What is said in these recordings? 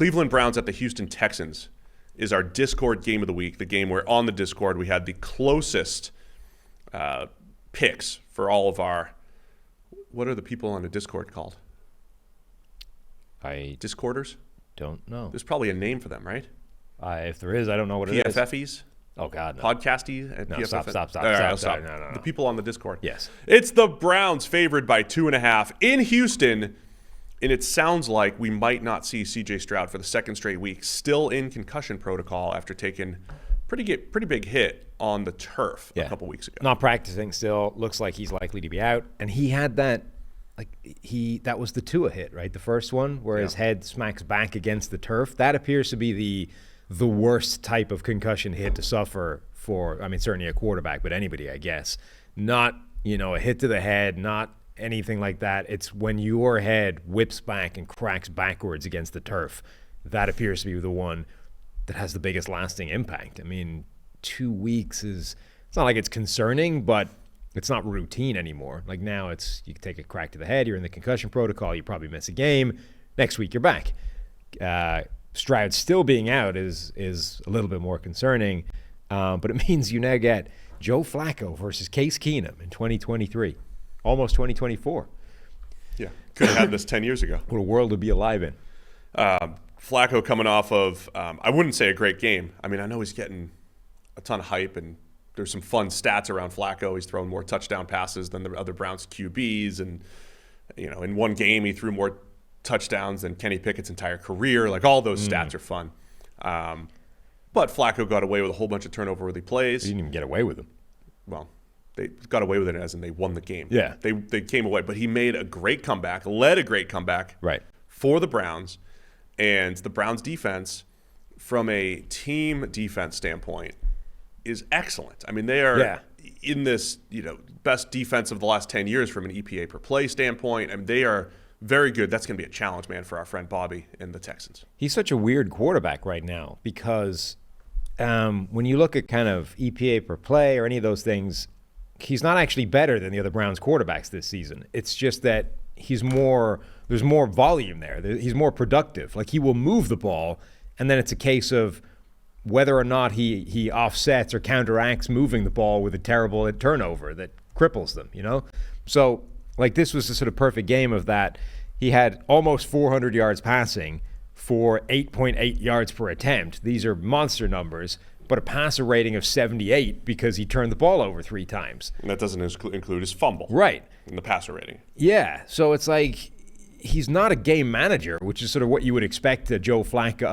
Cleveland Browns at the Houston Texans is our Discord game of the week, the game where on the Discord we had the closest picks for all of our – what are the people on the Discord called? Discorders? Don't know. There's probably a name for them, right? If there is, I don't know what it is. PFFs? Oh, God, no. Podcasties? No, PFF? stop. All right, stop. No. The people on the Discord. Yes. It's the Browns favored by 2.5 in Houston, and it sounds like we might not see C.J. Stroud for the second straight week, still in concussion protocol after taking pretty big hit on the turf a couple weeks ago. Not practicing still. Looks like he's likely to be out. And he had that, that was the Tua hit, right? The first one where his head smacks back against the turf. That appears to be the worst type of concussion hit to suffer for, I mean, certainly a quarterback, but anybody, I guess. Not, a hit to the head, not anything like that. It's when your head whips back and cracks backwards against the turf. That appears to be the one that has the biggest lasting impact. I mean, 2 weeks it's not like it's concerning, but it's not routine anymore. Like now you take a crack to the head, you're in the concussion protocol, you probably miss a game. Next week you're back. Stroud still being out is a little bit more concerning, but it means you now get Joe Flacco versus Case Keenum in 2023, almost 2024. Yeah, could have had this 10 years ago. What a world to be alive in. Flacco coming off of, I wouldn't say a great game. I mean, I know he's getting a ton of hype, and there's some fun stats around Flacco. He's thrown more touchdown passes than the other Browns QBs, and in one game he threw more touchdowns than Kenny Pickett's entire career. Like, all those stats are fun. But Flacco got away with a whole bunch of turnover-worthy plays. He didn't even get away with them. Well, they got away with it as in they won the game. Yeah. They came away, but he made a great comeback, led a great comeback for the Browns. And the Browns defense, from a team defense standpoint, is excellent. I mean, they are in this, best defense of the last 10 years from an EPA per play standpoint. I mean, they are very good. That's going to be a challenge, man, for our friend Bobby and the Texans. He's such a weird quarterback right now because when you look at kind of EPA per play or any of those things, he's not actually better than the other Browns quarterbacks this season. It's just that there's more volume there. He's more productive. Like, he will move the ball, and then it's a case of whether or not he offsets or counteracts moving the ball with a terrible turnover that cripples them, So, this was the sort of perfect game of that. He had almost 400 yards passing for 8.8 yards per attempt. These are monster numbers, but a passer rating of 78 because he turned the ball over 3 times. And that doesn't include his fumble. Right. In the passer rating. Yeah, so it's like he's not a game manager, which is sort of what you would expect a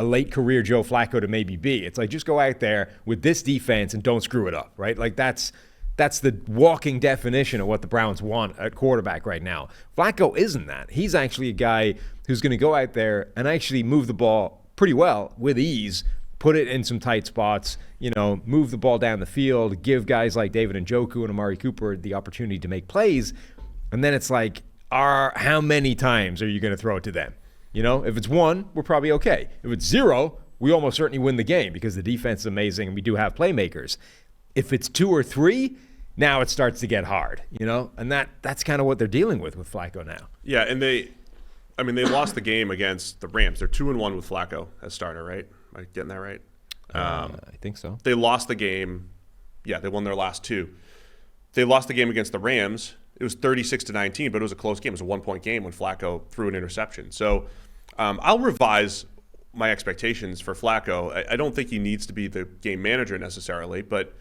late career Joe Flacco to maybe be. It's like, just go out there with this defense and don't screw it up, right? Like, that's the walking definition of what the Browns want at quarterback right now. Flacco isn't that. He's actually a guy who's going to go out there and actually move the ball pretty well with ease, put it in some tight spots, move the ball down the field, give guys like David Njoku and Amari Cooper the opportunity to make plays. And then it's like, how many times are you going to throw it to them? If it's 1, we're probably okay. If it's 0, we almost certainly win the game because the defense is amazing and we do have playmakers. If it's 2 or 3, now it starts to get hard, and that's kind of what they're dealing with Flacco now. Yeah, and they lost the game against the Rams. They're 2-1 with Flacco as starter, right? Am I getting that right? I think so. They lost the game. Yeah, they won their last 2. They lost the game against the Rams. It was 36-19, but it was a close game. It was a 1-point game when Flacco threw an interception. So I'll revise my expectations for Flacco. I don't think he needs to be the game manager necessarily, but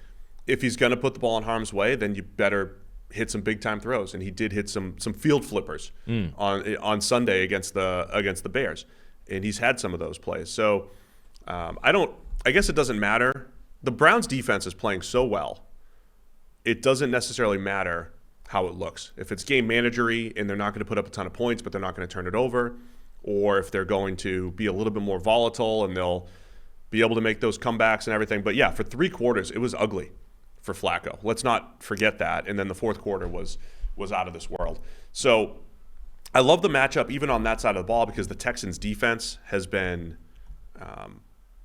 if he's going to put the ball in harm's way, then you better hit some big-time throws. And he did hit some field flippers on Sunday against the Bears, and he's had some of those plays. So I guess it doesn't matter. The Browns' defense is playing so well, it doesn't necessarily matter how it looks. If it's game managery and they're not going to put up a ton of points, but they're not going to turn it over, or if they're going to be a little bit more volatile and they'll be able to make those comebacks and everything. But yeah, for 3 quarters, it was ugly for Flacco. Let's not forget that. And then the fourth quarter was out of this world. So I love the matchup even on that side of the ball because the Texans defense has been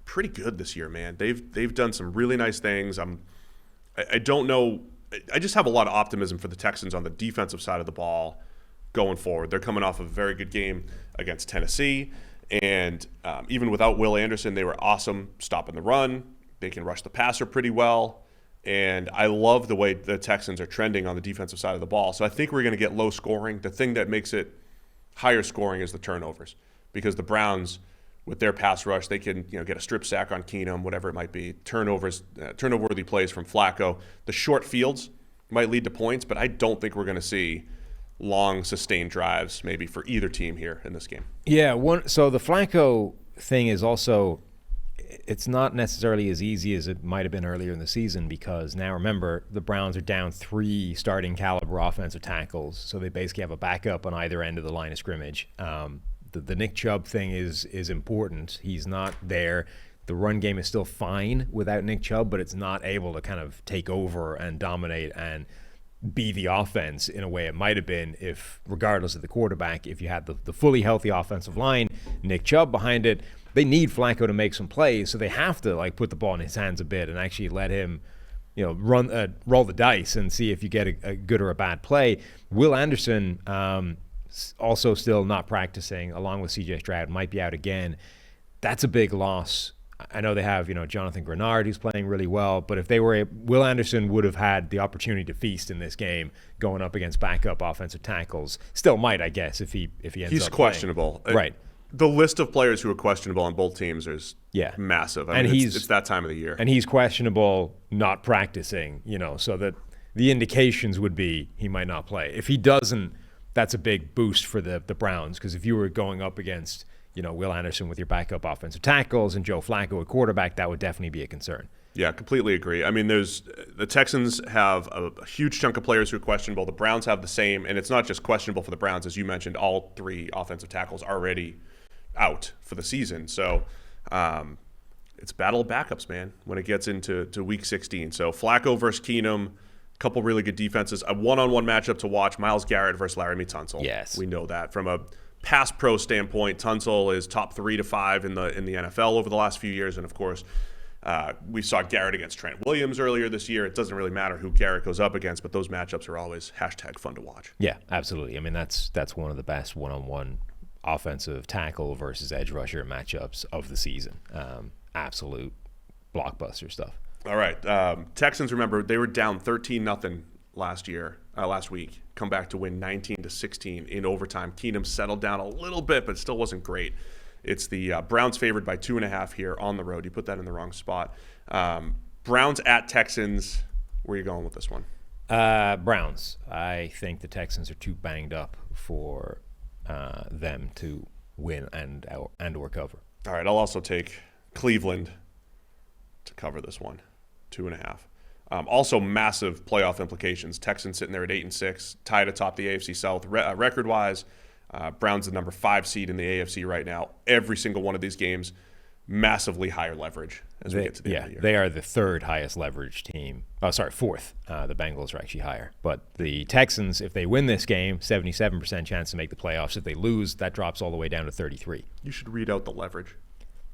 pretty good this year, man. They've done some really nice things. I don't know. I just have a lot of optimism for the Texans on the defensive side of the ball going forward. They're coming off a very good game against Tennessee, And even without Will Anderson, they were awesome stopping the run. They can rush the passer pretty well. And I love the way the Texans are trending on the defensive side of the ball. So I think we're going to get low scoring. The thing that makes it higher scoring is the turnovers, because the Browns, with their pass rush, they can get a strip sack on Keenum, whatever it might be. Turnover-worthy plays from Flacco. The short fields might lead to points, but I don't think we're going to see long, sustained drives maybe for either team here in this game. Yeah, so the Flacco thing is also, it's not necessarily as easy as it might have been earlier in the season, because now remember, the Browns are down 3 starting caliber offensive tackles, so they basically have a backup on either end of the line of scrimmage. The Nick Chubb thing is important. He's not there. The run game is still fine without Nick Chubb, but it's not able to kind of take over and dominate and be the offense in a way it might have been if, regardless of the quarterback, if you had the fully healthy offensive line, Nick Chubb behind it. They need Flacco to make some plays, so they have to put the ball in his hands a bit and actually let him, roll the dice and see if you get a good or a bad play. Will Anderson also still not practicing, along with C.J. Stroud, might be out again. That's a big loss. I know they have, Jonathan Grenard, who's playing really well, but if they were, Will Anderson would have had the opportunity to feast in this game, going up against backup offensive tackles. Still might, I guess, if he ends up He's questionable, right? The list of players who are questionable on both teams is massive. I mean, it's that time of the year, and he's questionable not practicing. So that the indications would be he might not play. If he doesn't, that's a big boost for the Browns, because if you were going up against Will Anderson with your backup offensive tackles and Joe Flacco at quarterback, that would definitely be a concern. Yeah, completely agree. I mean, the Texans have a huge chunk of players who are questionable. The Browns have the same, and it's not just questionable for the Browns. As you mentioned, all 3 offensive tackles already out for the season. So it's battle of backups, man, when it gets into Week 16. So Flacco versus Keenum, a couple really good defenses, a one-on-one matchup to watch, Myles Garrett versus Laramie Tunsil. Yes. We know that. From a pass pro standpoint, Tunsil is top 3 to 5 in the NFL over the last few years, and of course we saw Garrett against Trent Williams earlier this year. It doesn't really matter who Garrett goes up against, but those matchups are always #fun to watch. Yeah, absolutely. I mean, that's one of the best one-on-one offensive tackle versus edge rusher matchups of the season. Absolute blockbuster stuff. All right, Texans, remember, they were down 13-0 last week, come back to win 19-16 in overtime. Keenum settled down a little bit, but still wasn't great. It's the Browns favored by 2.5 here on the road. You put that in the wrong spot. Browns at Texans. Where are you going with this one? Browns. I think the Texans are too banged up for them to win and or cover. All right, I'll also take Cleveland to cover this one, 2.5. Also, massive playoff implications. Texans sitting there at 8-6, tied atop the AFC South record-wise. Browns the number 5 seed in the AFC right now. Every single one of these games, massively higher leverage as we get to the end of the year. They are the 3rd highest leverage team. Oh, sorry, 4th. The Bengals are actually higher. But the Texans, if they win this game, 77% chance to make the playoffs. If they lose, that drops all the way down to 33. You should read out the leverage.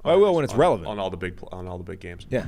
I will when it's relevant on all the big games. Yeah.